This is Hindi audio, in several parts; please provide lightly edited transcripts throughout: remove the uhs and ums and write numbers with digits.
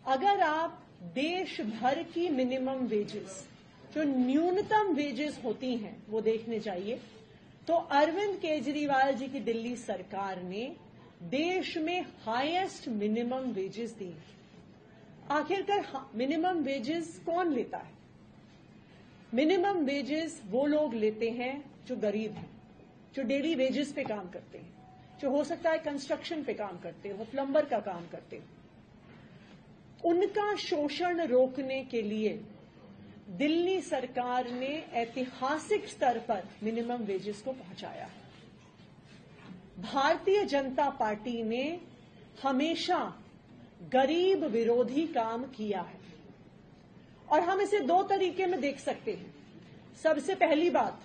अगर आप देश भर की मिनिमम वेजेस, जो न्यूनतम वेजेस होती हैं, वो देखने चाहिए तो अरविंद केजरीवाल जी की दिल्ली सरकार ने देश में हाईएस्ट मिनिमम वेजेस दी। आखिरकार मिनिमम वेजेस कौन लेता है? मिनिमम वेजेस वो लोग लेते हैं जो गरीब हैं, जो डेली वेजेस पे काम करते हैं, जो हो सकता है कंस्ट्रक्शन पे काम करते हो, प्लम्बर का काम करते हो। उनका शोषण रोकने के लिए दिल्ली सरकार ने ऐतिहासिक स्तर पर मिनिमम वेजेस को पहुंचाया है। भारतीय जनता पार्टी ने हमेशा गरीब विरोधी काम किया है और हम इसे दो तरीके में देख सकते हैं। सबसे पहली बात,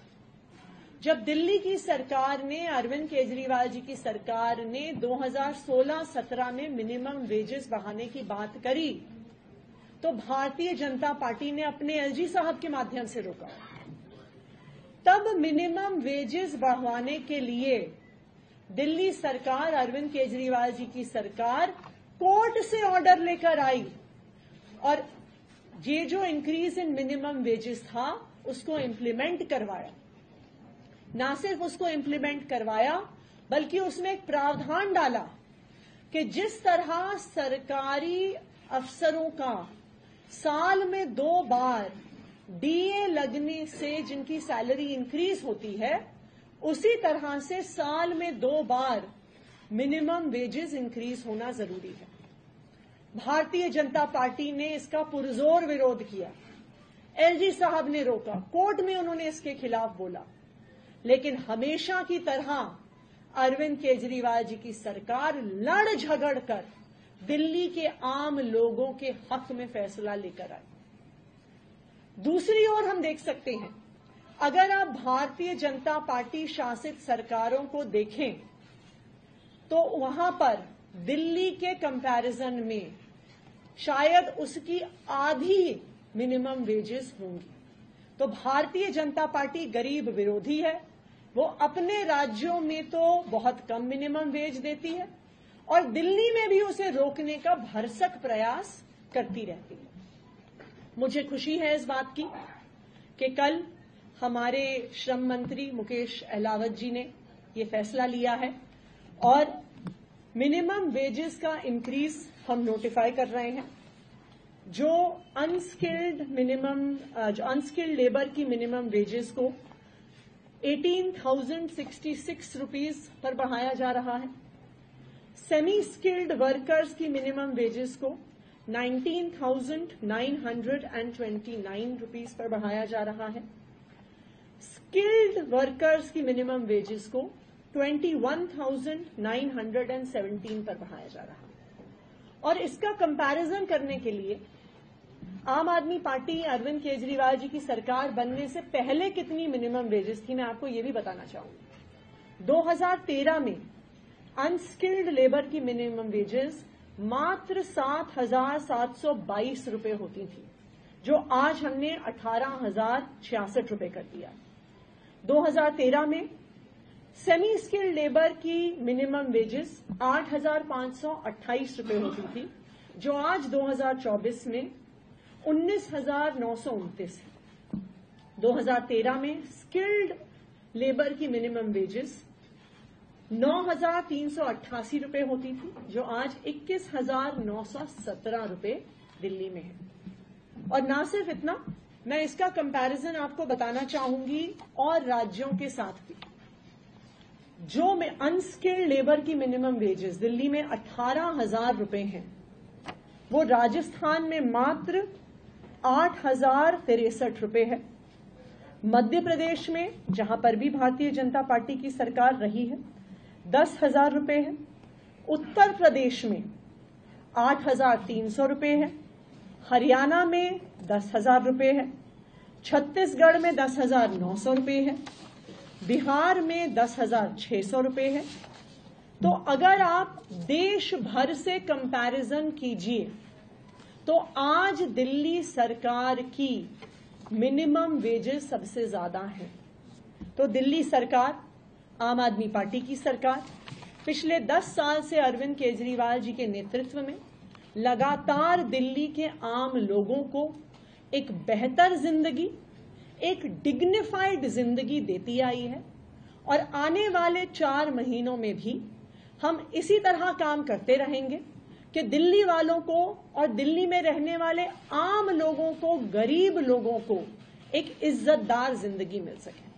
जब दिल्ली की सरकार ने, अरविंद केजरीवाल जी की सरकार ने 2016-17 में मिनिमम वेजेस बढ़ाने की बात करी तो भारतीय जनता पार्टी ने अपने एलजी साहब के माध्यम से रोका। तब मिनिमम वेजेस बढ़ाने के लिए दिल्ली सरकार, अरविंद केजरीवाल जी की सरकार कोर्ट से ऑर्डर लेकर आई और ये जो इंक्रीज इन मिनिमम वेजेस था उसको इम्प्लीमेंट करवाया। ना सिर्फ उसको इम्प्लीमेंट करवाया बल्कि उसमें एक प्रावधान डाला कि जिस तरह सरकारी अफसरों का साल में 2 बार डीए लगने से जिनकी सैलरी इंक्रीज होती है, उसी तरह से साल में 2 बार मिनिमम वेजेस इंक्रीज होना जरूरी है। भारतीय जनता पार्टी ने इसका पुरजोर विरोध किया। एलजी साहब ने रोका, कोर्ट में उन्होंने इसके खिलाफ बोला, लेकिन हमेशा की तरह अरविंद केजरीवाल जी की सरकार लड़ झगड़ कर दिल्ली के आम लोगों के हक में फैसला लेकर आई। दूसरी ओर हम देख सकते हैं, अगर आप भारतीय जनता पार्टी शासित सरकारों को देखें तो वहां पर दिल्ली के कंपैरिजन में शायद उसकी आधी मिनिमम वेजेस होंगी। तो भारतीय जनता पार्टी गरीब विरोधी है। वो अपने राज्यों में तो बहुत कम मिनिमम वेज देती है और दिल्ली में भी उसे रोकने का भरसक प्रयास करती रहती है। मुझे खुशी है इस बात की कि कल हमारे श्रम मंत्री मुकेश अहलावत जी ने ये फैसला लिया है और मिनिमम वेजेस का इंक्रीज हम नोटिफाई कर रहे हैं। जो अनस्किल्ड लेबर की मिनिमम वेजेस को 18,066 रुपीज पर बढ़ाया जा रहा है। सेमी स्किल्ड वर्कर्स की मिनिमम वेजेस को 19,929 रुपीज पर बढ़ाया जा रहा है। स्किल्ड वर्कर्स की मिनिमम वेजेस को 21,917 पर बढ़ाया जा रहा है। और इसका कंपैरिजन करने के लिए आम आदमी पार्टी, अरविंद केजरीवाल जी की सरकार बनने से पहले कितनी मिनिमम वेजेस थी, मैं आपको ये भी बताना चाहूंगी। 2013 में अनस्किल्ड लेबर की मिनिमम वेजेस मात्र 7,722 रुपए होती थी, जो आज हमने 18,066 रुपए कर दिया। 2013 में सेमी स्किल्ड लेबर की मिनिमम वेजेस 8,528 रुपए होती थी, जो आज 2024 में 19,929 है। 2013 में स्किल्ड लेबर की मिनिमम वेजेस 9,388 रुपए होती थी, जो आज 21,917 रुपए दिल्ली में है। और ना सिर्फ इतना, मैं इसका कंपैरिजन आपको बताना चाहूंगी और राज्यों के साथ भी। जो अनस्किल्ड लेबर की मिनिमम वेजेस दिल्ली में 18,000 रुपए हैं, वो राजस्थान में मात्र 8,063 रुपए है। मध्य प्रदेश में, जहां पर भी भारतीय जनता पार्टी की सरकार रही है, 10,000 रुपए है। उत्तर प्रदेश में 8,300 रुपए है। हरियाणा में 10,000 रुपए है। छत्तीसगढ़ में 10,900 रुपए है। बिहार में 10,600 रुपए है। तो अगर आप देश भर से कंपैरिजन कीजिए तो आज दिल्ली सरकार की मिनिमम वेजेस सबसे ज्यादा है। तो दिल्ली सरकार, आम आदमी पार्टी की सरकार, पिछले 10 साल से अरविंद केजरीवाल जी के नेतृत्व में लगातार दिल्ली के आम लोगों को एक बेहतर जिंदगी, एक डिग्निफाइड जिंदगी देती आई है। और आने वाले 4 महीनों में भी हम इसी तरह काम करते रहेंगे कि दिल्ली वालों को और दिल्ली में रहने वाले आम लोगों को, गरीब लोगों को एक इज्जतदार जिंदगी मिल सके।